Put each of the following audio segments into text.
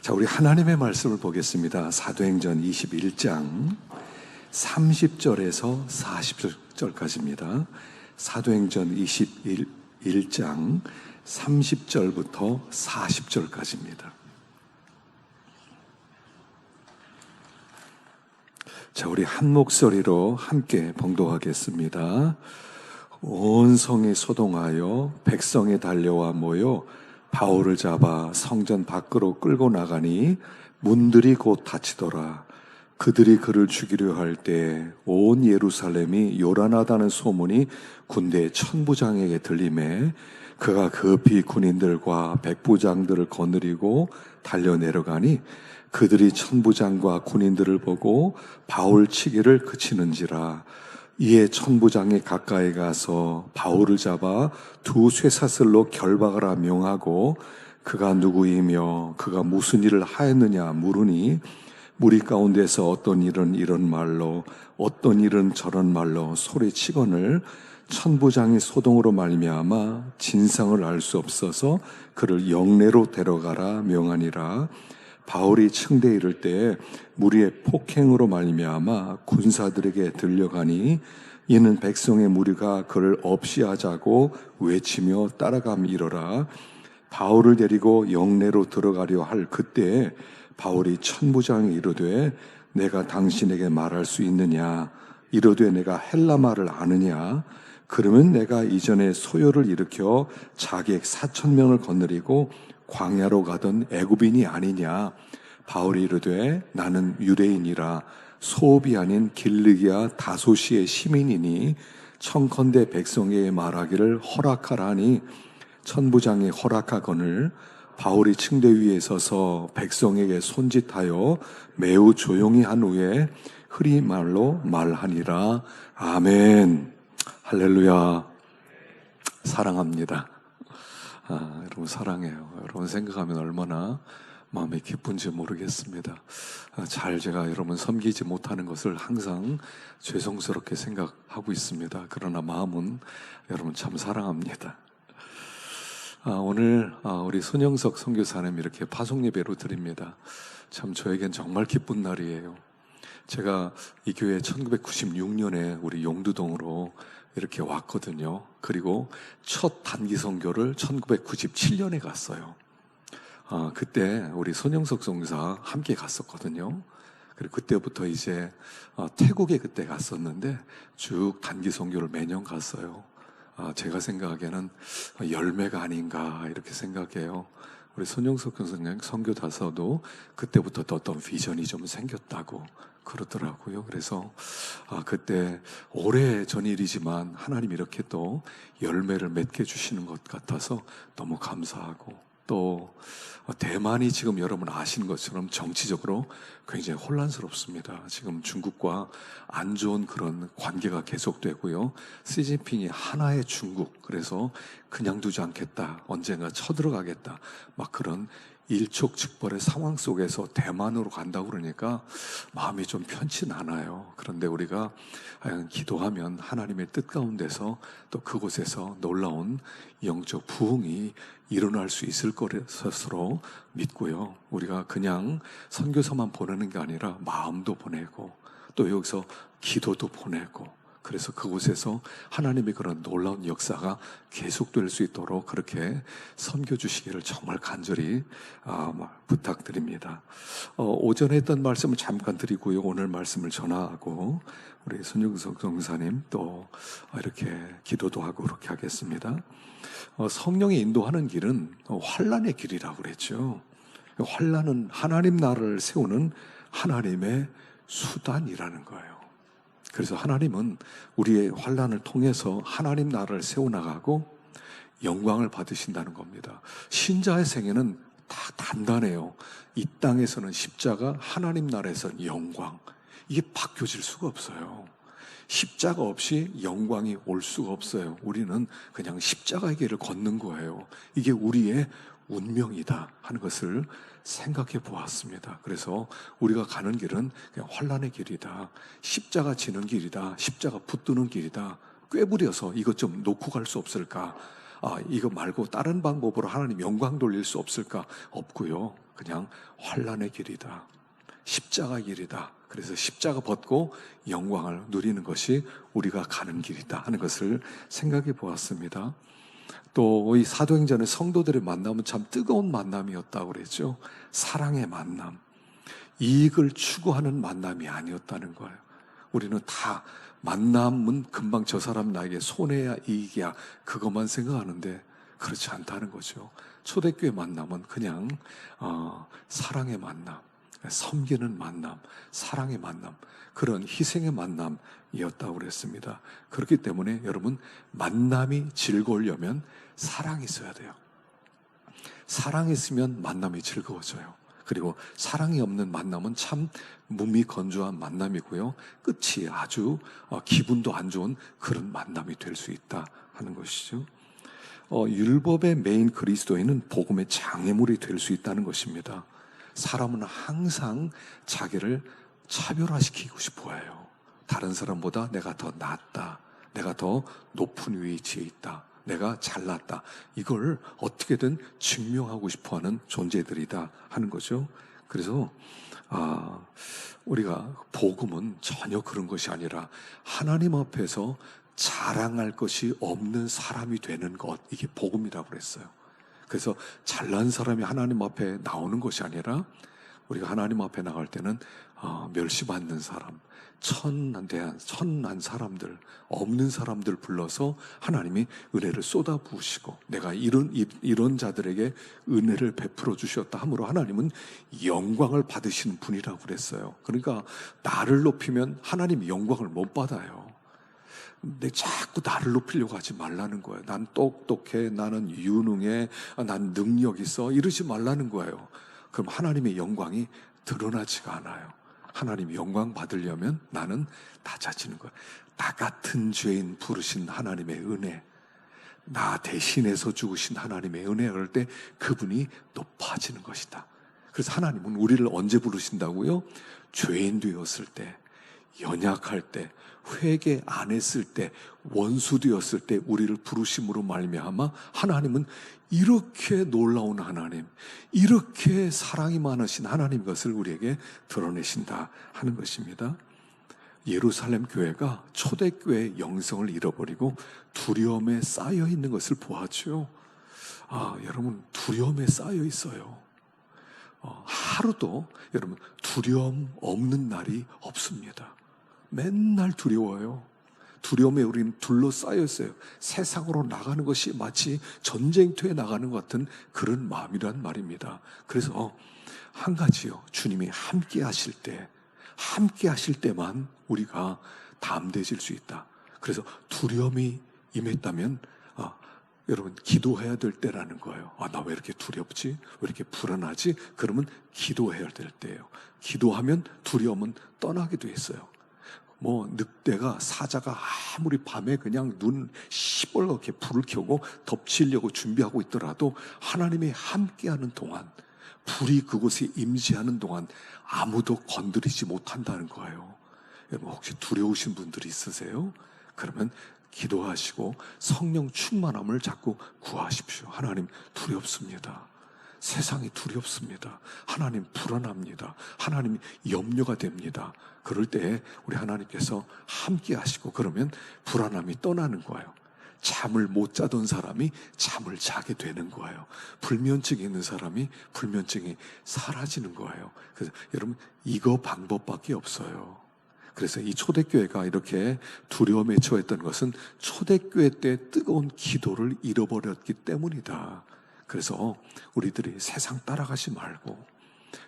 자, 우리 하나님의 말씀을 보겠습니다. 사도행전 21장 30절에서 40절까지입니다. 사도행전 21장 30절부터 40절까지입니다. 자, 우리 한 목소리로 함께 봉독하겠습니다. 온 성이 소동하여 백성이 달려와 모여 바울을 잡아 성전 밖으로 끌고 나가니 문들이 곧 닫히더라. 그들이 그를 죽이려 할 때 온 예루살렘이 요란하다는 소문이 군대 천부장에게 들리매 그가 급히 군인들과 백부장들을 거느리고 달려 내려가니 그들이 천부장과 군인들을 보고 바울 치기를 그치는지라. 이에 천부장이 가까이 가서 바울을 잡아 두 쇠사슬로 결박하라 명하고 그가 누구이며 그가 무슨 일을 하였느냐 물으니 무리 가운데서 어떤 일은 이런 말로 어떤 일은 저런 말로 소리치거늘 천부장이 소동으로 말미암아 진상을 알 수 없어서 그를 영내로 데려가라 명하니라. 바울이 층대에 이를 때 무리의 폭행으로 말미암아 군사들에게 들려가니 이는 백성의 무리가 그를 없이하자고 외치며 따라감이러라. 바울을 데리고 영내로 들어가려 할 그때에 바울이 천부장에 이르되 내가 당신에게 말할 수 있느냐? 이르되 내가 헬라 말을 아느냐? 그러면 내가 이전에 소요를 일으켜 자객 4,000명을 거느리고 광야로 가던 애굽인이 아니냐? 바울이 이르되 나는 유대인이라 소읍이 아닌 길르기아 다소시의 시민이니 청컨대 백성에게 말하기를 허락하라니 천부장이 허락하거늘 바울이 층대 위에 서서 백성에게 손짓하여 매우 조용히 한 후에 흐리 말로 말하니라. 아멘. 할렐루야. 사랑합니다. 여러분 사랑해요. 여러분 생각하면 얼마나 마음이 기쁜지 모르겠습니다. 잘 제가 여러분 섬기지 못하는 것을 항상 죄송스럽게 생각하고 있습니다. 그러나 마음은 여러분 참 사랑합니다. 오늘 우리 손영석 선교사님 이렇게 파송 예배로 드립니다. 참 저에겐 정말 기쁜 날이에요. 제가 이 교회 1996년에 우리 용두동으로 이렇게 왔거든요. 그리고 첫 단기 선교를 1997년에 갔어요. 그때 우리 손영석 선교사 함께 갔었거든요. 그리고 그때부터 이제 태국에 그때 갔었는데 쭉 단기 선교를 매년 갔어요. 제가 생각하기에는 열매가 아닌가 이렇게 생각해요. 우리 손영석 교수님 선교 다서도 그때부터 어떤 비전이 좀 생겼다고 그러더라고요. 그래서 그때 오래전 일이지만 하나님 이렇게 또 열매를 맺게 주시는 것 같아서 너무 감사하고, 또 대만이 지금 여러분 아시는 것처럼 정치적으로 굉장히 혼란스럽습니다. 지금 중국과 안 좋은 그런 관계가 계속되고요. 시진핑이 하나의 중국, 그래서 그냥 두지 않겠다, 언젠가 쳐들어가겠다, 막 그런 일촉즉발의 상황 속에서 대만으로 간다고 그러니까 마음이 좀 편치 않아요. 그런데 우리가 기도하면 하나님의 뜻 가운데서 또 그곳에서 놀라운 영적 부흥이 일어날 수 있을 것으로 믿고요. 우리가 그냥 선교사만 보내는 게 아니라 마음도 보내고 또 여기서 기도도 보내고, 그래서 그곳에서 하나님의 그런 놀라운 역사가 계속될 수 있도록 그렇게 섬겨주시기를 정말 간절히 부탁드립니다. 오전에 했던 말씀을 잠깐 드리고요. 오늘 말씀을 전하고 우리 손영석 전사님 또 이렇게 기도도 하고 그렇게 하겠습니다. 성령이 인도하는 길은 환난의 길이라고 그랬죠. 환난은 하나님 나라를 세우는 하나님의 수단이라는 거예요. 그래서 하나님은 우리의 환난을 통해서 하나님 나라를 세워나가고 영광을 받으신다는 겁니다. 신자의 생애는 다 단단해요. 이 땅에서는 십자가, 하나님 나라에서는 영광. 이게 바뀌어질 수가 없어요. 십자가 없이 영광이 올 수가 없어요. 우리는 그냥 십자가의 길을 걷는 거예요. 이게 우리의 운명이다 하는 것을 생각해 보았습니다. 그래서 우리가 가는 길은 그냥 환난의 길이다, 십자가 지는 길이다, 십자가 붙드는 길이다, 꿰부려서 이것 좀 놓고 갈 수 없을까, 이거 말고 다른 방법으로 하나님 영광 돌릴 수 없을까? 없고요. 그냥 환난의 길이다. 십자가 길이다. 그래서 십자가 벗고 영광을 누리는 것이 우리가 가는 길이다 하는 것을 생각해 보았습니다. 또 이 사도행전의 성도들의 만남은 참 뜨거운 만남이었다고 그랬죠. 사랑의 만남, 이익을 추구하는 만남이 아니었다는 거예요. 우리는 다 만남은 금방 저 사람 나에게 손해야 이익이야 그것만 생각하는데 그렇지 않다는 거죠. 초대교회 만남은 그냥 사랑의 만남, 섬기는 만남, 사랑의 만남, 그런 희생의 만남이었다고 그랬습니다. 그렇기 때문에 여러분, 만남이 즐거우려면 사랑이 있어야 돼요. 사랑이 있으면 만남이 즐거워져요. 그리고 사랑이 없는 만남은 참 몸이 건조한 만남이고요. 끝이 아주 기분도 안 좋은 그런 만남이 될 수 있다 하는 것이죠. 율법의 메인 그리스도인은 복음의 장애물이 될 수 있다는 것입니다. 사람은 항상 자기를 차별화시키고 싶어 해요. 다른 사람보다 내가 더 낫다, 내가 더 높은 위치에 있다, 내가 잘났다, 이걸 어떻게든 증명하고 싶어하는 존재들이다 하는 거죠. 그래서 우리가 복음은 전혀 그런 것이 아니라 하나님 앞에서 자랑할 것이 없는 사람이 되는 것, 이게 복음이라고 그랬어요. 그래서 잘난 사람이 하나님 앞에 나오는 것이 아니라 우리가 하나님 앞에 나갈 때는 멸시받는 사람, 천한 사람들, 없는 사람들 불러서 하나님이 은혜를 쏟아 부으시고 내가 이런 자들에게 은혜를 베풀어 주셨다 함으로 하나님은 영광을 받으시는 분이라고 그랬어요. 그러니까 나를 높이면 하나님이 영광을 못 받아요. 근데 자꾸 나를 높이려고 하지 말라는 거예요. 난 똑똑해, 나는 유능해, 난 능력 있어, 이러지 말라는 거예요. 그럼 하나님의 영광이 드러나지가 않아요. 하나님 영광 받으려면 나는 낮아지는 거예요. 나 같은 죄인 부르신 하나님의 은혜, 나 대신해서 죽으신 하나님의 은혜, 그럴 때 그분이 높아지는 것이다. 그래서 하나님은 우리를 언제 부르신다고요? 죄인 되었을 때, 연약할 때, 회개 안 했을 때, 원수 되었을 때 우리를 부르심으로 말미암아 하나님은 이렇게 놀라운 하나님, 이렇게 사랑이 많으신 하나님 것을 우리에게 드러내신다 하는 것입니다. 예루살렘 교회가 초대교회의 영성을 잃어버리고 두려움에 쌓여 있는 것을 보았죠. 여러분, 두려움에 쌓여 있어요. 하루도 여러분 두려움 없는 날이 없습니다. 맨날 두려워요. 두려움에 우리는 둘러싸여 있어요. 세상으로 나가는 것이 마치 전쟁터에 나가는 것 같은 그런 마음이란 말입니다. 그래서 한 가지요, 주님이 함께 하실 때만 우리가 담대해질 수 있다. 그래서 두려움이 임했다면 여러분 기도해야 될 때라는 거예요. 나 왜 이렇게 두렵지? 왜 이렇게 불안하지? 그러면 기도해야 될 때예요. 기도하면 두려움은 떠나게 돼 있어요. 늑대가, 사자가 아무리 밤에 그냥 눈 시뻘겋게 불을 켜고 덮치려고 준비하고 있더라도 하나님이 함께하는 동안, 불이 그곳에 임재하는 동안 아무도 건드리지 못한다는 거예요. 여러분, 혹시 두려우신 분들이 있으세요? 그러면 기도하시고 성령 충만함을 자꾸 구하십시오. 하나님, 두렵습니다. 세상이 두렵습니다. 하나님, 불안합니다. 하나님, 염려가 됩니다. 그럴 때 우리 하나님께서 함께 하시고 그러면 불안함이 떠나는 거예요. 잠을 못 자던 사람이 잠을 자게 되는 거예요. 불면증이 있는 사람이 불면증이 사라지는 거예요. 그래서 여러분, 이거 방법밖에 없어요. 그래서 이 초대교회가 이렇게 두려움에 처했던 것은 초대교회 때 뜨거운 기도를 잃어버렸기 때문이다. 그래서 우리들이 세상 따라가지 말고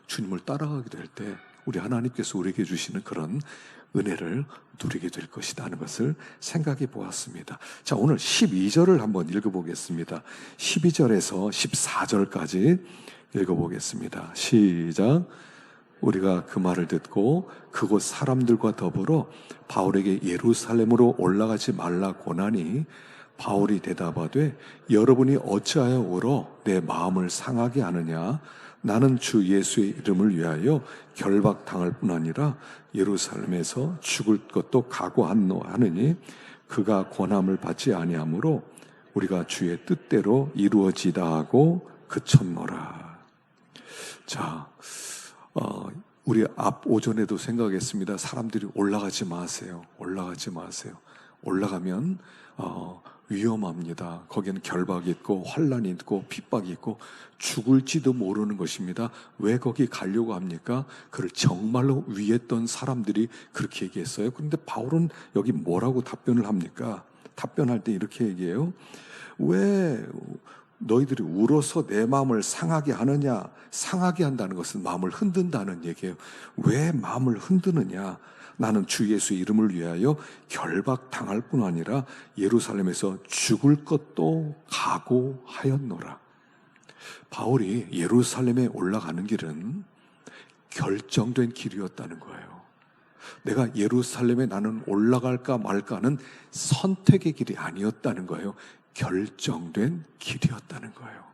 주님을 따라가게 될 때 우리 하나님께서 우리에게 주시는 그런 은혜를 누리게 될 것이다 하는 것을 생각해 보았습니다. 자, 오늘 12절을 한번 읽어보겠습니다. 12절에서 14절까지 읽어보겠습니다. 시작. 우리가 그 말을 듣고 그곳 사람들과 더불어 바울에게 예루살렘으로 올라가지 말라 고나니 바울이 대답하되 여러분이 어찌하여 울어 내 마음을 상하게 하느냐? 나는 주 예수의 이름을 위하여 결박당할 뿐 아니라 예루살렘에서 죽을 것도 각오하느니 그가 권함을 받지 아니하므로 우리가 주의 뜻대로 이루어지다 하고 그쳤노라. 자, 우리 앞 오전에도 생각했습니다. 사람들이 올라가지 마세요. 올라가지 마세요. 올라가면 위험합니다. 거기는 결박이 있고 환란이 있고 핍박이 있고 죽을지도 모르는 것입니다. 왜 거기 가려고 합니까? 그를 정말로 위했던 사람들이 그렇게 얘기했어요. 그런데 바울은 여기 뭐라고 답변을 합니까? 답변할 때 이렇게 얘기해요. 왜 너희들이 울어서 내 마음을 상하게 하느냐? 상하게 한다는 것은 마음을 흔든다는 얘기예요. 왜 마음을 흔드느냐? 나는 주 예수의 이름을 위하여 결박당할 뿐 아니라 예루살렘에서 죽을 것도 각오하였노라. 바울이 예루살렘에 올라가는 길은 결정된 길이었다는 거예요. 내가 예루살렘에 나는 올라갈까 말까는 선택의 길이 아니었다는 거예요. 결정된 길이었다는 거예요.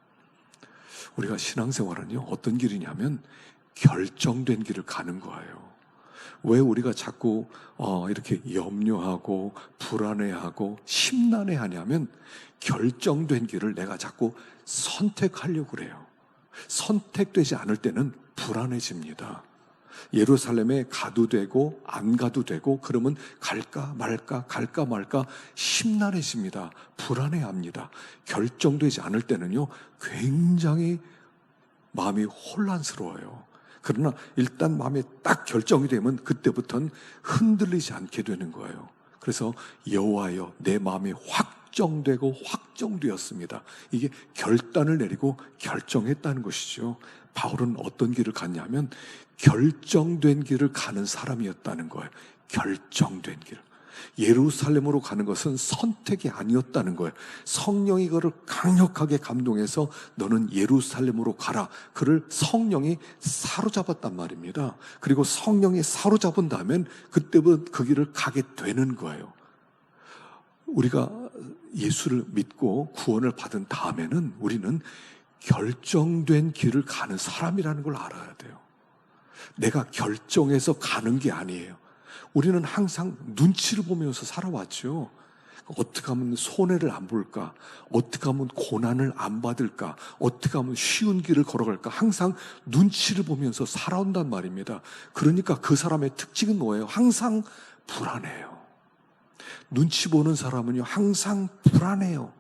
우리가 신앙생활은요, 어떤 길이냐면 결정된 길을 가는 거예요. 왜 우리가 자꾸 이렇게 염려하고 불안해하고 심란해하냐면 결정된 길을 내가 자꾸 선택하려고 그래요. 선택되지 않을 때는 불안해집니다. 예루살렘에 가도 되고 안 가도 되고 그러면 갈까 말까 심란해집니다. 불안해합니다. 결정되지 않을 때는요, 굉장히 마음이 혼란스러워요. 그러나 일단 마음에 딱 결정이 되면 그때부터는 흔들리지 않게 되는 거예요. 그래서 여호와여 내 마음이 확정되고 확정되었습니다. 이게 결단을 내리고 결정했다는 것이죠. 바울은 어떤 길을 갔냐면 결정된 길을 가는 사람이었다는 거예요. 결정된 길. 예루살렘으로 가는 것은 선택이 아니었다는 거예요. 성령이 그를 강력하게 감동해서 너는 예루살렘으로 가라. 그를 성령이 사로잡았단 말입니다. 그리고 성령이 사로잡은 다음엔 그때부터 그 길을 가게 되는 거예요. 우리가 예수를 믿고 구원을 받은 다음에는 우리는 결정된 길을 가는 사람이라는 걸 알아야 돼요. 내가 결정해서 가는 게 아니에요. 우리는 항상 눈치를 보면서 살아왔죠. 어떻게 하면 손해를 안 볼까? 어떻게 하면 고난을 안 받을까? 어떻게 하면 쉬운 길을 걸어갈까? 항상 눈치를 보면서 살아온단 말입니다. 그러니까 그 사람의 특징은 뭐예요? 항상 불안해요. 눈치 보는 사람은요, 항상 불안해요.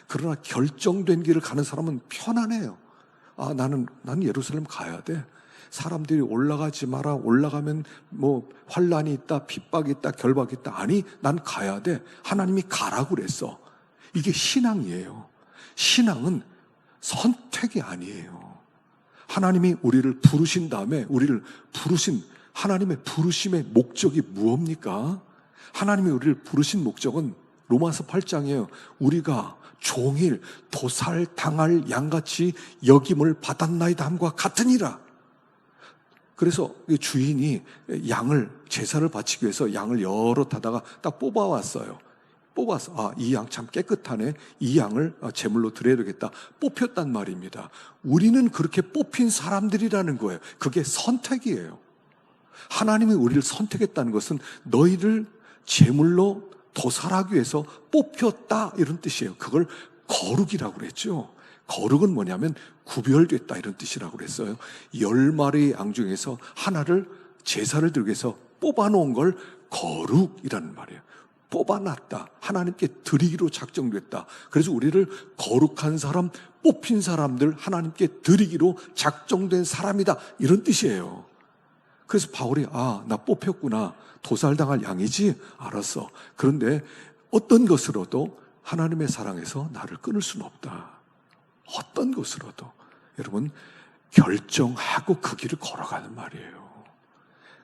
그러나 결정된 길을 가는 사람은 편안해요. 나는 예루살렘 가야 돼. 사람들이 올라가지 마라. 올라가면 환란이 있다, 핍박이 있다, 결박이 있다. 아니, 난 가야 돼. 하나님이 가라고 그랬어. 이게 신앙이에요. 신앙은 선택이 아니에요. 하나님이 우리를 부르신 다음에 우리를 부르신 하나님의 부르심의 목적이 무엇입니까? 하나님이 우리를 부르신 목적은 로마서 8장이에요. 우리가 종일 도살당할 양같이 여김을 받았나이다 함과 같으니라. 그래서 주인이 제사를 바치기 위해서 양을 여러 타다가 딱 뽑아왔어요. 뽑아서 이 양 참 깨끗하네. 이 양을 제물로 드려야 되겠다. 뽑혔단 말입니다. 우리는 그렇게 뽑힌 사람들이라는 거예요. 그게 선택이에요. 하나님이 우리를 선택했다는 것은 너희를 제물로 도살하기 위해서 뽑혔다 이런 뜻이에요. 그걸 거룩이라고 그랬죠. 거룩은 뭐냐면 구별됐다 이런 뜻이라고 그랬어요. 10마리의 양 중에서 하나를 제사를 드리기 위해서 뽑아놓은 걸 거룩이라는 말이에요. 뽑아놨다. 하나님께 드리기로 작정됐다. 그래서 우리를 거룩한 사람, 뽑힌 사람들 하나님께 드리기로 작정된 사람이다 이런 뜻이에요. 그래서 바울이 나 뽑혔구나. 도살당할 양이지? 알았어. 그런데 어떤 것으로도 하나님의 사랑에서 나를 끊을 수는 없다. 어떤 것으로도. 여러분, 결정하고 그 길을 걸어가는 말이에요.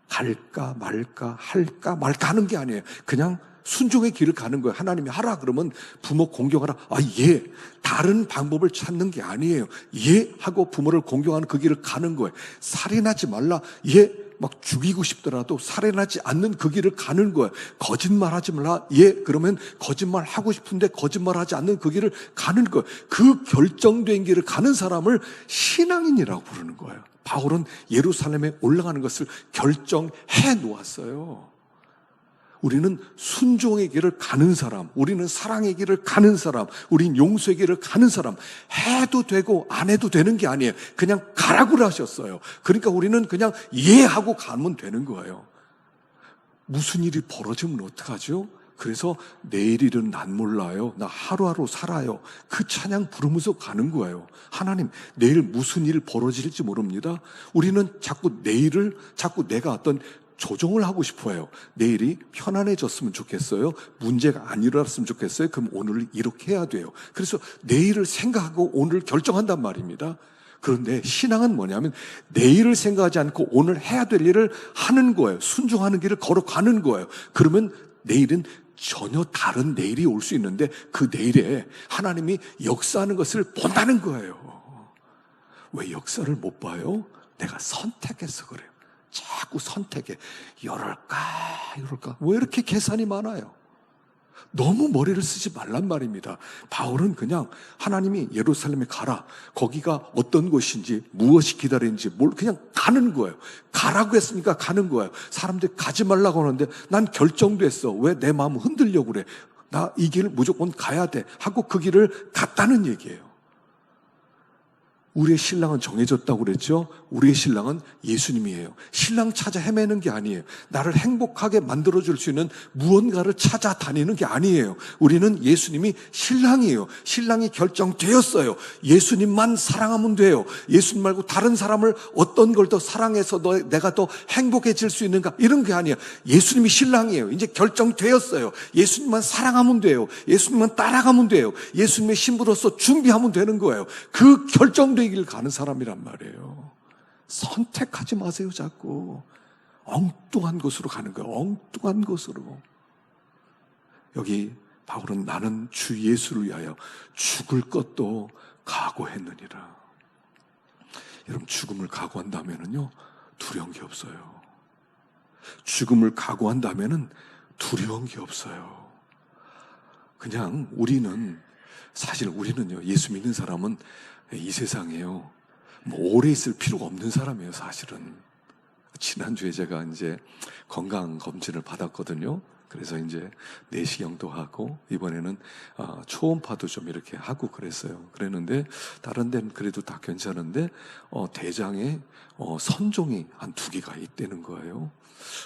갈까 말까 할까 말까 하는 게 아니에요. 그냥 순종의 길을 가는 거예요. 하나님이 하라 그러면 부모 공경하라. 예. 다른 방법을 찾는 게 아니에요. 예 하고 부모를 공경하는 그 길을 가는 거예요. 살인하지 말라. 예. 막 죽이고 싶더라도 살인하지 않는 그 길을 가는 거예요. 거짓말하지 말라. 예, 그러면 거짓말하고 싶은데 거짓말하지 않는 그 길을 가는 거예요. 그 결정된 길을 가는 사람을 신앙인이라고 부르는 거예요. 바울은 예루살렘에 올라가는 것을 결정해 놓았어요. 우리는 순종의 길을 가는 사람, 우리는 사랑의 길을 가는 사람, 우리는 용서의 길을 가는 사람. 해도 되고 안 해도 되는 게 아니에요. 그냥 가라고 하셨어요. 그러니까 우리는 그냥 이해하고 가면 되는 거예요. 무슨 일이 벌어지면 어떡하죠? 그래서 내일 일은 난 몰라요. 나 하루하루 살아요. 그 찬양 부르면서 가는 거예요. 하나님, 내일 무슨 일 벌어질지 모릅니다. 우리는 자꾸 내일을, 자꾸 내가 어떤 조정을 하고 싶어요. 내일이 편안해졌으면 좋겠어요. 문제가 안 일어났으면 좋겠어요. 그럼 오늘 이렇게 해야 돼요. 그래서 내일을 생각하고 오늘 결정한단 말입니다. 그런데 신앙은 뭐냐면 내일을 생각하지 않고 오늘 해야 될 일을 하는 거예요. 순종하는 길을 걸어가는 거예요. 그러면 내일은 전혀 다른 내일이 올 수 있는데 그 내일에 하나님이 역사하는 것을 본다는 거예요. 왜 역사를 못 봐요? 내가 선택해서 그래요. 자꾸 선택해. 이럴까? 왜 이렇게 계산이 많아요? 너무 머리를 쓰지 말란 말입니다. 바울은 그냥 하나님이 예루살렘에 가라. 거기가 어떤 곳인지, 무엇이 기다리는지 그냥 가는 거예요. 가라고 했으니까 가는 거예요. 사람들이 가지 말라고 하는데 난 결정도 했어. 왜 내 마음 흔들려고 그래? 나 이 길 무조건 가야 돼. 하고 그 길을 갔다는 얘기예요. 우리의 신랑은 정해졌다고 그랬죠? 우리의 신랑은 예수님이에요. 신랑 찾아 헤매는 게 아니에요. 나를 행복하게 만들어줄 수 있는 무언가를 찾아다니는 게 아니에요. 우리는 예수님이 신랑이에요. 신랑이 결정되었어요. 예수님만 사랑하면 돼요. 예수님 말고 다른 사람을 어떤 걸 더 사랑해서 내가 더 행복해질 수 있는가? 이런 게 아니에요. 예수님이 신랑이에요. 이제 결정되었어요. 예수님만 사랑하면 돼요. 예수님만 따라가면 돼요. 예수님의 신부로서 준비하면 되는 거예요. 그 결정된 길 가는 사람이란 말이에요. 선택하지 마세요. 자꾸 엉뚱한 곳으로 가는 거예요. 엉뚱한 곳으로. 여기 바울은 나는 주 예수를 위하여 죽을 것도 각오했느니라. 여러분, 죽음을 각오한다면은요 두려운 게 없어요. 죽음을 각오한다면은 두려운 게 없어요. 그냥 사실 우리는요, 예수 믿는 사람은 이 세상에요, 오래 있을 필요가 없는 사람이에요, 사실은. 지난주에 제가 이제 건강검진을 받았거든요. 그래서 이제 내시경도 하고, 이번에는 초음파도 좀 이렇게 하고 그랬어요. 그랬는데, 다른 데는 그래도 다 괜찮은데, 대장에 선종이 한 2개가 있다는 거예요.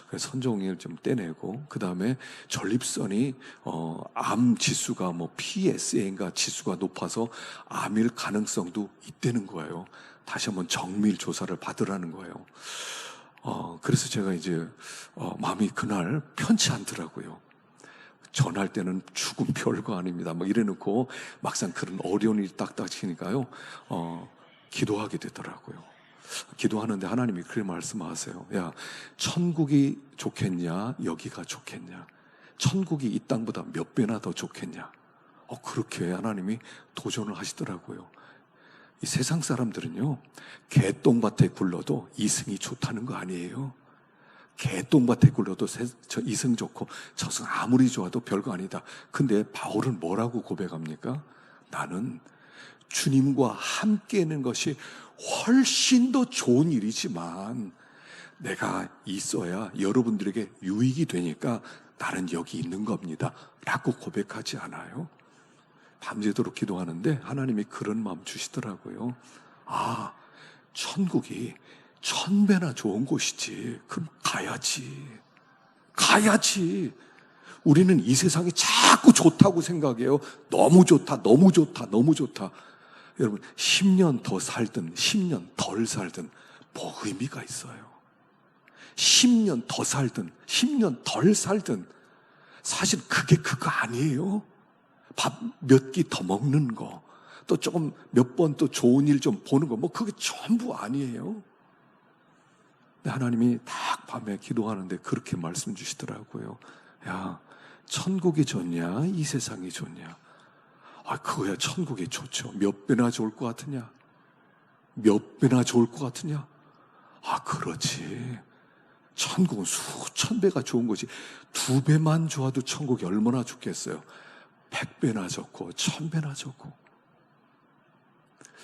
그래서 선종을 좀 떼내고, 그 다음에 전립선이 암 지수가 PSA인가 지수가 높아서 암일 가능성도 있다는 거예요. 다시 한번 정밀 조사를 받으라는 거예요. 그래서 제가 이제 마음이 그날 편치 않더라고요. 전할 때는 죽음 별거 아닙니다. 이래놓고 막상 그런 어려운 일이 딱딱치니까요, 기도하게 되더라고요. 기도하는데 하나님이 그렇게 말씀하세요. 야, 천국이 좋겠냐, 여기가 좋겠냐? 천국이 이 땅보다 몇 배나 더 좋겠냐? 그렇게 하나님이 도전을 하시더라고요. 이 세상 사람들은요, 개똥밭에 굴러도 이승이 좋다는 거 아니에요. 개똥밭에 굴러도 이승 좋고 저승 아무리 좋아도 별거 아니다. 근데 바울은 뭐라고 고백합니까? 나는 주님과 함께 있는 것이 훨씬 더 좋은 일이지만 내가 있어야 여러분들에게 유익이 되니까 나는 여기 있는 겁니다 라고 고백하지 않아요? 밤새도록 기도하는데 하나님이 그런 마음 주시더라고요. 천국이 1000배나 좋은 곳이지. 그럼 가야지. 우리는 이 세상이 자꾸 좋다고 생각해요. 너무 좋다. 여러분, 10년 더 살든 10년 덜 살든 뭐 의미가 있어요? 10년 더 살든 10년 덜 살든 사실 그게 그거 아니에요. 밥 몇 끼 더 먹는 거, 또 조금 몇 번 또 좋은 일 좀 보는 거, 그게 전부 아니에요. 근데 하나님이 딱 밤에 기도하는데 그렇게 말씀 주시더라고요. 야, 천국이 좋냐, 이 세상이 좋냐? 그거야 천국이 좋죠. 몇 배나 좋을 것 같으냐? 그렇지. 천국은 수천 배가 좋은 거지. 2배만 좋아도 천국이 얼마나 좋겠어요. 100배나 좋고 1000배나 좋고.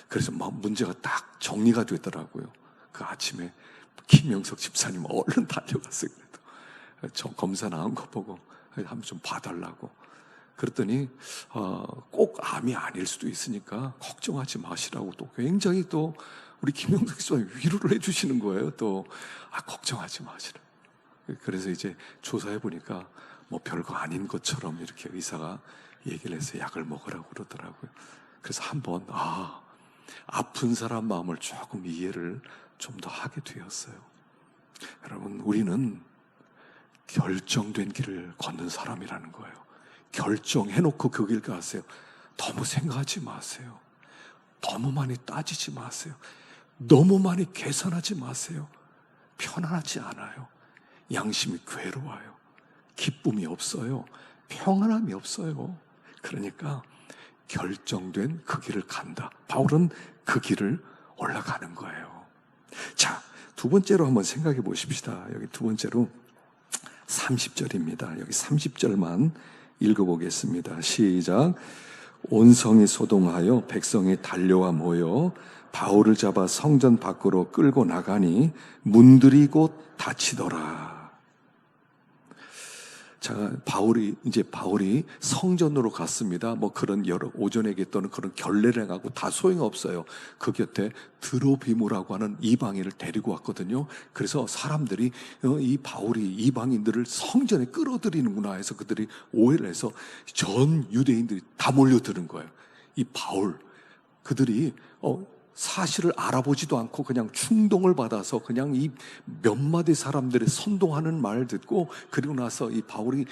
그래서 문제가 딱 정리가 되더라고요. 그 아침에 김영석 집사님 얼른 달려갔어요. 그래도 검사 나온 거 보고 한번 좀 봐달라고. 그랬더니 꼭 암이 아닐 수도 있으니까 걱정하지 마시라고 또 굉장히 또 우리 김영석 씨가 위로를 해주시는 거예요. 또 걱정하지 마시라. 그래서 이제 조사해 보니까 뭐 별거 아닌 것처럼 이렇게 의사가 얘기를 해서 약을 먹으라고 그러더라고요. 그래서 한번 아픈 사람 마음을 조금 이해를 좀 더 하게 되었어요. 여러분, 우리는 결정된 길을 걷는 사람이라는 거예요. 결정해놓고 그 길 가세요. 너무 생각하지 마세요. 너무 많이 따지지 마세요. 너무 많이 계산하지 마세요. 편안하지 않아요. 양심이 괴로워요. 기쁨이 없어요. 평안함이 없어요. 그러니까 결정된 그 길을 간다. 바울은 그 길을 올라가는 거예요. 자, 두 번째로 한번 생각해 보십시다. 여기 두 번째로 30절입니다. 여기 30절만 읽어보겠습니다. 시작. 온 성이 소동하여 백성이 달려와 모여 바울을 잡아 성전 밖으로 끌고 나가니 문들이 곧 닫히더라. 자, 바울이 성전으로 갔습니다. 뭐 그런 여러 오전에 얘기했던 그런 결례를 하고 다 소용없어요. 그 곁에 드로비무라고 하는 이방인을 데리고 왔거든요. 그래서 사람들이 이 바울이 이방인들을 성전에 끌어들이는구나 해서 그들이 오해를 해서 전 유대인들이 다 몰려드는 거예요. 이 바울, 그들이 사실을 알아보지도 않고 그냥 충동을 받아서 그냥 이 몇 마디 사람들의 선동하는 말을 듣고, 그리고 나서 이 바울을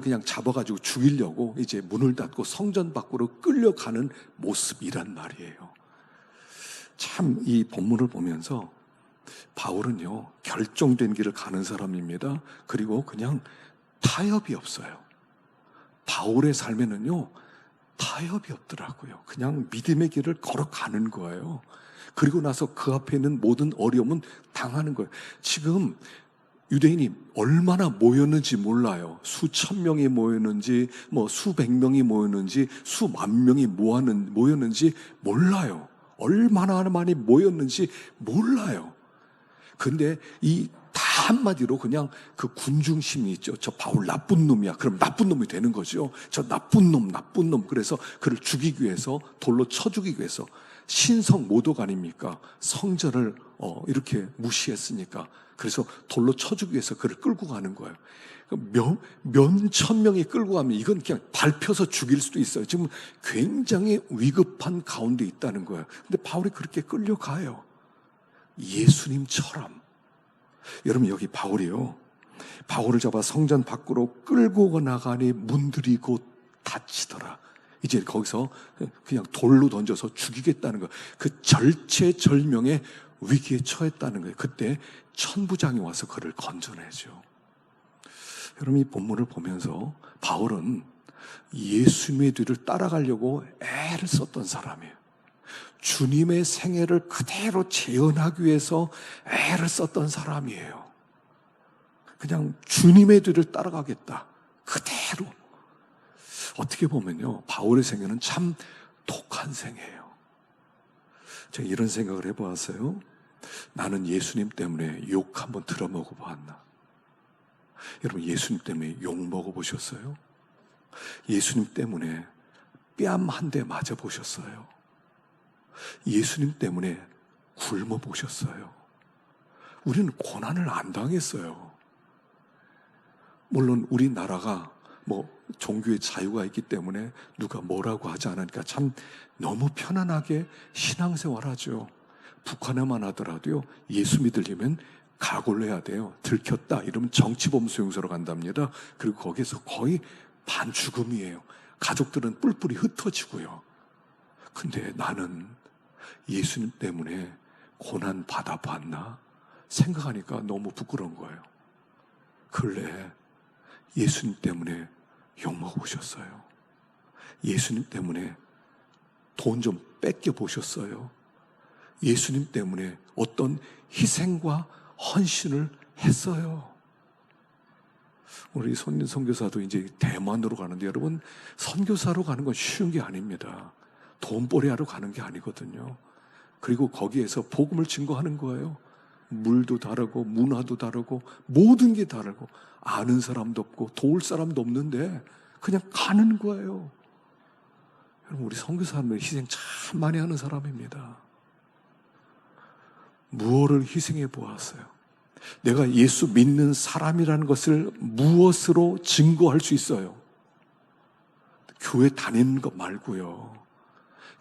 그냥 잡아가지고 죽이려고 이제 문을 닫고 성전 밖으로 끌려가는 모습이란 말이에요. 참 이 본문을 보면서 바울은요, 결정된 길을 가는 사람입니다. 그리고 그냥 타협이 없어요. 바울의 삶에는요, 타협이 없더라고요. 그냥 믿음의 길을 걸어가는 거예요. 그리고 나서 그 앞에 있는 모든 어려움은 당하는 거예요. 지금 유대인이 얼마나 모였는지 몰라요. 수천 명이 모였는지, 뭐 수백 명이 모였는지, 수만 명이 모였는지 몰라요. 얼마나 많이 모였는지 몰라요. 근데 다 한마디로 그냥 그 군중심이 있죠. 저 바울 나쁜 놈이야. 그럼 나쁜 놈이 되는 거죠. 저 나쁜 놈. 그래서 그를 죽이기 위해서, 돌로 쳐 죽이기 위해서 신성 모독 아닙니까? 성전을 이렇게 무시했으니까. 그래서 돌로 쳐 죽이기 위해서 그를 끌고 가는 거예요. 몇천 명이 끌고 가면 이건 그냥 밟혀서 죽일 수도 있어요. 지금 굉장히 위급한 가운데 있다는 거예요. 근데 바울이 그렇게 끌려가요. 예수님처럼. 여러분, 여기 바울이요, 바울을 잡아 성전 밖으로 끌고 나가니 문들이 곧 닫히더라. 이제 거기서 그냥 돌로 던져서 죽이겠다는 거예요. 그 절체절명의 위기에 처했다는 거예요. 그때 천부장이 와서 그를 건져내죠. 여러분, 이 본문을 보면서 바울은 예수님의 뒤를 따라가려고 애를 썼던 사람이에요. 주님의 생애를 그대로 재현하기 위해서 애를 썼던 사람이에요. 그냥 주님의 뒤를 따라가겠다. 그대로. 어떻게 보면요, 바울의 생애는 참 독한 생애예요. 제가 이런 생각을 해보았어요. 나는 예수님 때문에 욕 한번 들어먹어 보았나? 여러분, 예수님 때문에 욕 먹어보셨어요? 예수님 때문에 뺨 한 대 맞아보셨어요? 예수님 때문에 굶어 보셨어요? 우리는 고난을 안 당했어요. 물론 우리나라가 뭐 종교의 자유가 있기 때문에 누가 뭐라고 하지 않으니까 참 너무 편안하게 신앙생활하죠. 북한에만 하더라도요, 예수 믿으려면 각오를 해야 돼요. 들켰다 이러면 정치범수용소로 간답니다. 그리고 거기서 거의 반죽음이에요. 가족들은 뿔뿔이 흩어지고요. 근데 나는 예수님 때문에 고난 받아봤나 생각하니까 너무 부끄러운 거예요. 근래 예수님 때문에 욕먹어보셨어요? 예수님 때문에 돈 좀 뺏겨보셨어요? 예수님 때문에 어떤 희생과 헌신을 했어요? 우리 선교사도 이제 대만으로 가는데, 여러분, 선교사로 가는 건 쉬운 게 아닙니다. 돈벌이하러 가는 게 아니거든요. 그리고 거기에서 복음을 증거하는 거예요. 물도 다르고 문화도 다르고 모든 게 다르고 아는 사람도 없고 도울 사람도 없는데 그냥 가는 거예요. 여러분, 우리 선교사님들 희생 참 많이 하는 사람입니다. 무엇을 희생해 보았어요? 내가 예수 믿는 사람이라는 것을 무엇으로 증거할 수 있어요? 교회 다니는 것 말고요.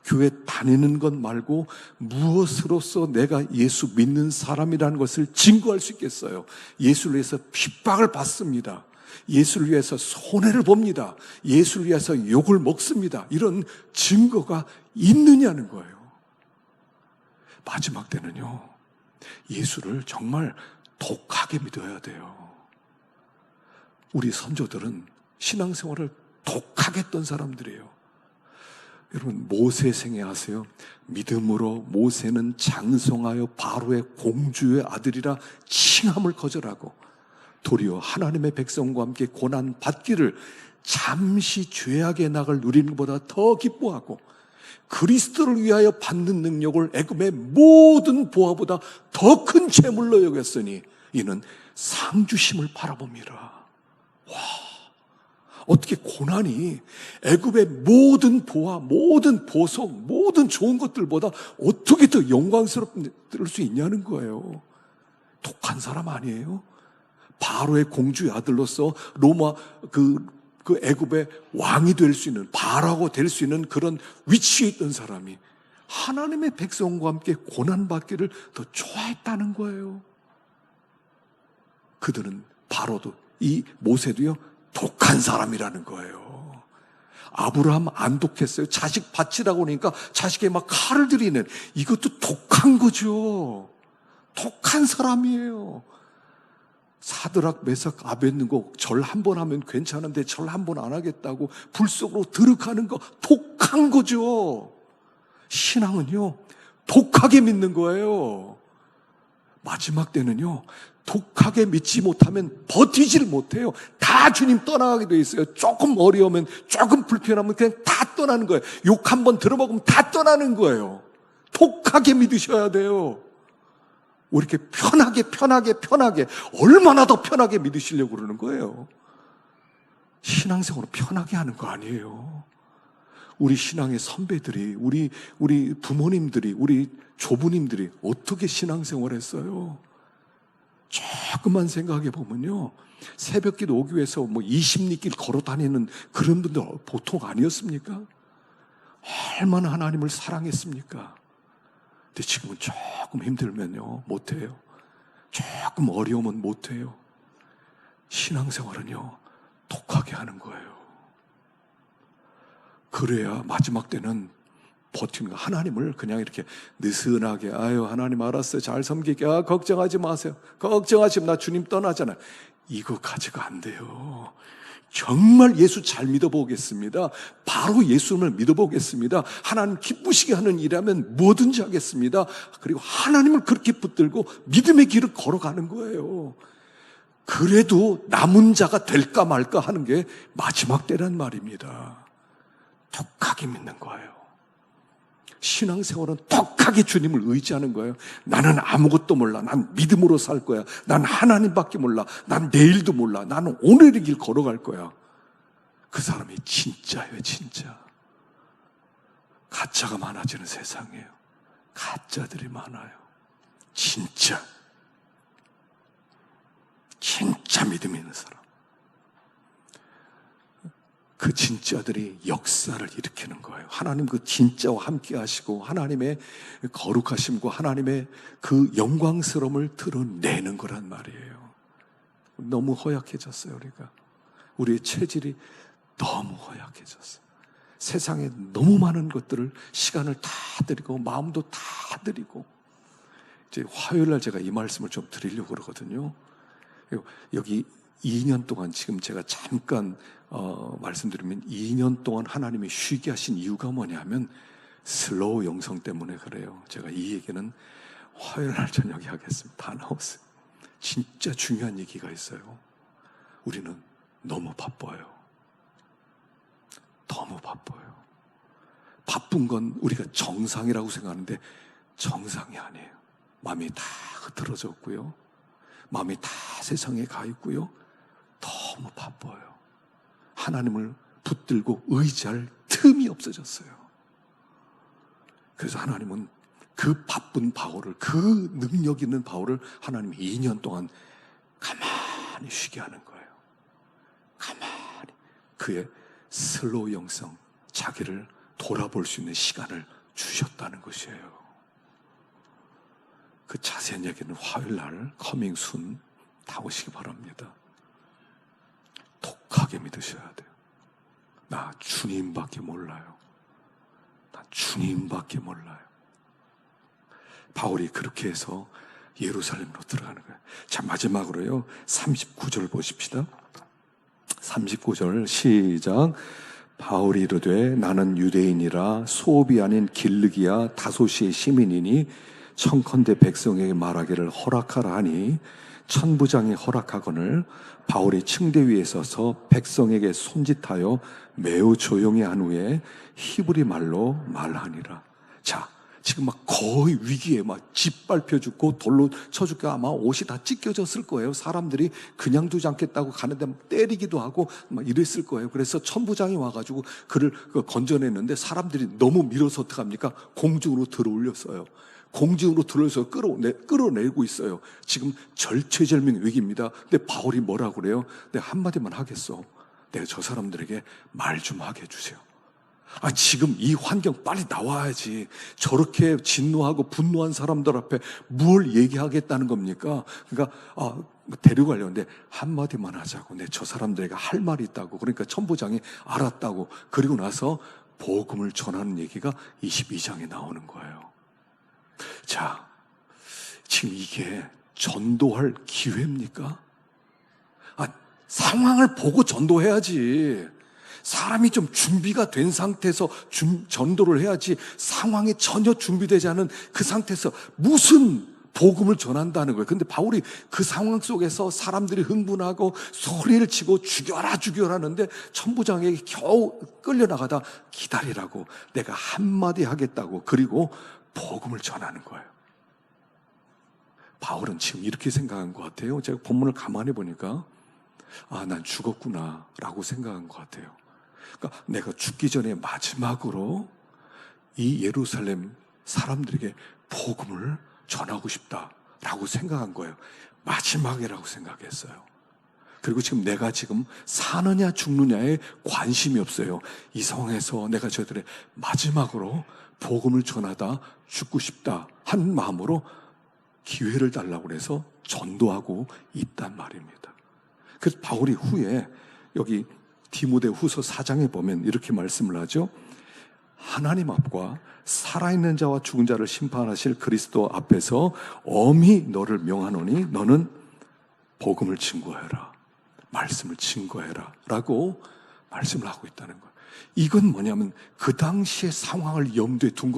교회 다니는 것 말고 무엇으로서 내가 예수 믿는 사람이라는 것을 증거할 수 있겠어요? 예수를 위해서 핍박을 받습니다. 예수를 위해서 손해를 봅니다. 예수를 위해서 욕을 먹습니다. 이런 증거가 있느냐는 거예요. 마지막 때는요, 예수를 정말 독하게 믿어야 돼요. 우리 선조들은 신앙생활을 독하게 했던 사람들이에요. 여러분, 모세 생애 아세요? 믿음으로 모세는 장성하여 바로의 공주의 아들이라 칭함을 거절하고 도리어 하나님의 백성과 함께 고난 받기를 잠시 죄악의 낙을 누리는 것보다 더 기뻐하고 그리스도를 위하여 받는 능력을 애굽의 모든 보화보다 더 큰 재물로 여겼으니 이는 상주심을 바라봅니다. 와, 어떻게 고난이 애굽의 모든 보화, 모든 보석, 모든 좋은 것들보다 어떻게 더 영광스럽을 수 있냐는 거예요. 독한 사람 아니에요? 바로의 공주의 아들로서 로마 그 애굽의 왕이 될 수 있는, 바라고 될 수 있는 그런 위치에 있던 사람이 하나님의 백성과 함께 고난받기를 더 좋아했다는 거예요. 그들은 바로도 이 모세도요 독한 사람이라는 거예요. 아브라함 안 독했어요. 자식 바치라고 하니까 자식에 막 칼을 들이는, 이것도 독한 거죠. 독한 사람이에요. 사드락 메삭 아벳느고 절 한 번 하면 괜찮은데 절 한 번 안 하겠다고 불 속으로 들어가는 거 독한 거죠. 신앙은요 독하게 믿는 거예요. 마지막 때는요 독하게 믿지 못하면 버티지를 못해요. 다 주님 떠나가게 돼 있어요. 조금 어려우면, 조금 불편하면 그냥 다 떠나는 거예요. 욕 한 번 들어먹으면 다 떠나는 거예요. 독하게 믿으셔야 돼요. 왜 이렇게 편하게 얼마나 더 편하게 믿으시려고 그러는 거예요? 신앙생활은 편하게 하는 거 아니에요. 우리 신앙의 선배들이, 우리 부모님들이, 우리 조부님들이 어떻게 신앙생활 했어요? 조금만 생각해 보면요, 새벽기도 오기 위해서 20리길 걸어 다니는 그런 분들 보통 아니었습니까? 얼마나 하나님을 사랑했습니까? 근데 지금은 조금 힘들면요 못해요. 조금 어려우면 못해요. 신앙생활은요 독하게 하는 거예요. 그래야 마지막 때는 버티는 거. 하나님을 그냥 이렇게 느슨하게, 아유 하나님 알았어요, 잘 섬길게, 걱정하지 마세요, 걱정하시면 나 주님 떠나잖아요, 이거 가지고 안 돼요. 정말 예수 잘 믿어보겠습니다, 바로 예수를 믿어보겠습니다, 하나님 기쁘시게 하는 일이라면 뭐든지 하겠습니다, 그리고 하나님을 그렇게 붙들고 믿음의 길을 걸어가는 거예요. 그래도 남은 자가 될까 말까 하는 게 마지막 때란 말입니다. 독하게 믿는 거예요. 신앙생활은 독하게 주님을 의지하는 거예요. 나는 아무것도 몰라, 난 믿음으로 살 거야, 난 하나님밖에 몰라, 난 내일도 몰라, 나는 오늘의 길 걸어갈 거야. 그 사람이 진짜예요. 진짜. 가짜가 많아지는 세상이에요. 가짜들이 많아요. 진짜 믿음 있는 사람, 그 진짜들이 역사를 일으키는 거예요. 하나님 그 진짜와 함께 하시고 하나님의 거룩하심과 하나님의 그 영광스러움을 드러내는 거란 말이에요. 너무 허약해졌어요. 우리의 체질이 너무 허약해졌어요. 세상에 너무 많은 것들을, 시간을 다 드리고 마음도 다 드리고. 이제 화요일날 제가 이 말씀을 좀 드리려고 그러거든요. 여기 2년 동안, 지금 제가 잠깐 말씀드리면 2년 동안 하나님이 쉬게 하신 이유가 뭐냐면 슬로우 영성 때문에 그래요. 제가 이 얘기는 화요일 날 저녁에 하겠습니다. 다 나왔어요. 진짜 중요한 얘기가 있어요. 우리는 너무 바빠요. 너무 바빠요. 바쁜 건 우리가 정상이라고 생각하는데 정상이 아니에요. 마음이 다 흐트러졌고요. 마음이 다 세상에 가 있고요. 너무 바빠요. 하나님을 붙들고 의지할 틈이 없어졌어요. 그래서 하나님은 그 바쁜 바울을, 그 능력 있는 바울을 하나님이 2년 동안 가만히 쉬게 하는 거예요. 가만히 그의 슬로우 영성, 자기를 돌아볼 수 있는 시간을 주셨다는 것이에요. 그 자세한 얘기는 화요일 날 커밍 순 다 오시기 바랍니다. 독하게 믿으셔야 돼요. 나 주님밖에 몰라요. 나 주님밖에 몰라요. 바울이 그렇게 해서 예루살렘으로 들어가는 거예요. 자, 마지막으로요, 39절 보십시다. 39절 시작. 바울이 이르되 나는 유대인이라 소업이 아닌 길르기야 다소시의 시민이니 청컨대 백성에게 말하기를 허락하라 하니 천부장이 허락하거늘 바울이 층대 위에 서서 백성에게 손짓하여 매우 조용히 한 후에 히브리 말로 말하니라. 자, 지금 막 거의 위기에 막 짓밟혀 죽고 돌로 쳐 죽고 아마 옷이 다 찢겨졌을 거예요. 사람들이 그냥 두지 않겠다고 가는데 때리기도 하고 막 이랬을 거예요. 그래서 천부장이 와가지고 그를 건져냈는데 사람들이 너무 밀어서 어떡합니까? 공중으로 들어올렸어요. 공중으로 들어서 끌어내고 있어요. 지금 절체절명 위기입니다. 근데 바울이 뭐라고 그래요? 내가 한마디만 하겠어. 내가 저 사람들에게 말 좀 하게 해주세요. 지금 이 환경 빨리 나와야지. 저렇게 진노하고 분노한 사람들 앞에 뭘 얘기하겠다는 겁니까? 그러니까 데려가려는데 한마디만 하자고. 내 저 사람들에게 할 말이 있다고. 그러니까 천부장이 알았다고. 그리고 나서 복음을 전하는 얘기가 22장에 나오는 거예요. 자, 지금 이게 전도할 기회입니까? 상황을 보고 전도해야지. 사람이 좀 준비가 된 상태에서 전도를 해야지. 상황이 전혀 준비되지 않은 그 상태에서 무슨 복음을 전한다는 거예요. 근데 바울이 그 상황 속에서 사람들이 흥분하고 소리를 치고 죽여라 하는데 천부장에게 겨우 끌려나가다 기다리라고, 내가 한마디 하겠다고. 그리고 복음을 전하는 거예요. 바울은 지금 이렇게 생각한 것 같아요. 제가 본문을 가만히 보니까 난 죽었구나 라고 생각한 것 같아요. 그러니까 내가 죽기 전에 마지막으로 이 예루살렘 사람들에게 복음을 전하고 싶다라고 생각한 거예요. 마지막이라고 생각했어요. 그리고 지금 내가 지금 사느냐 죽느냐에 관심이 없어요. 이 상황에서 내가 저들의 마지막으로 복음을 전하다 죽고 싶다 한 마음으로 기회를 달라고 해서 전도하고 있단 말입니다. 그래서 바울이 후에 여기 디모데후서 4장에 보면 이렇게 말씀을 하죠. 하나님 앞과 살아있는 자와 죽은 자를 심판하실 그리스도 앞에서 엄히 너를 명하노니 너는 복음을 증거해라, 말씀을 증거해라 라고 말씀을 하고 있다는 거예요. 이건 뭐냐면 그 당시의 상황을 염두에 둔 거라.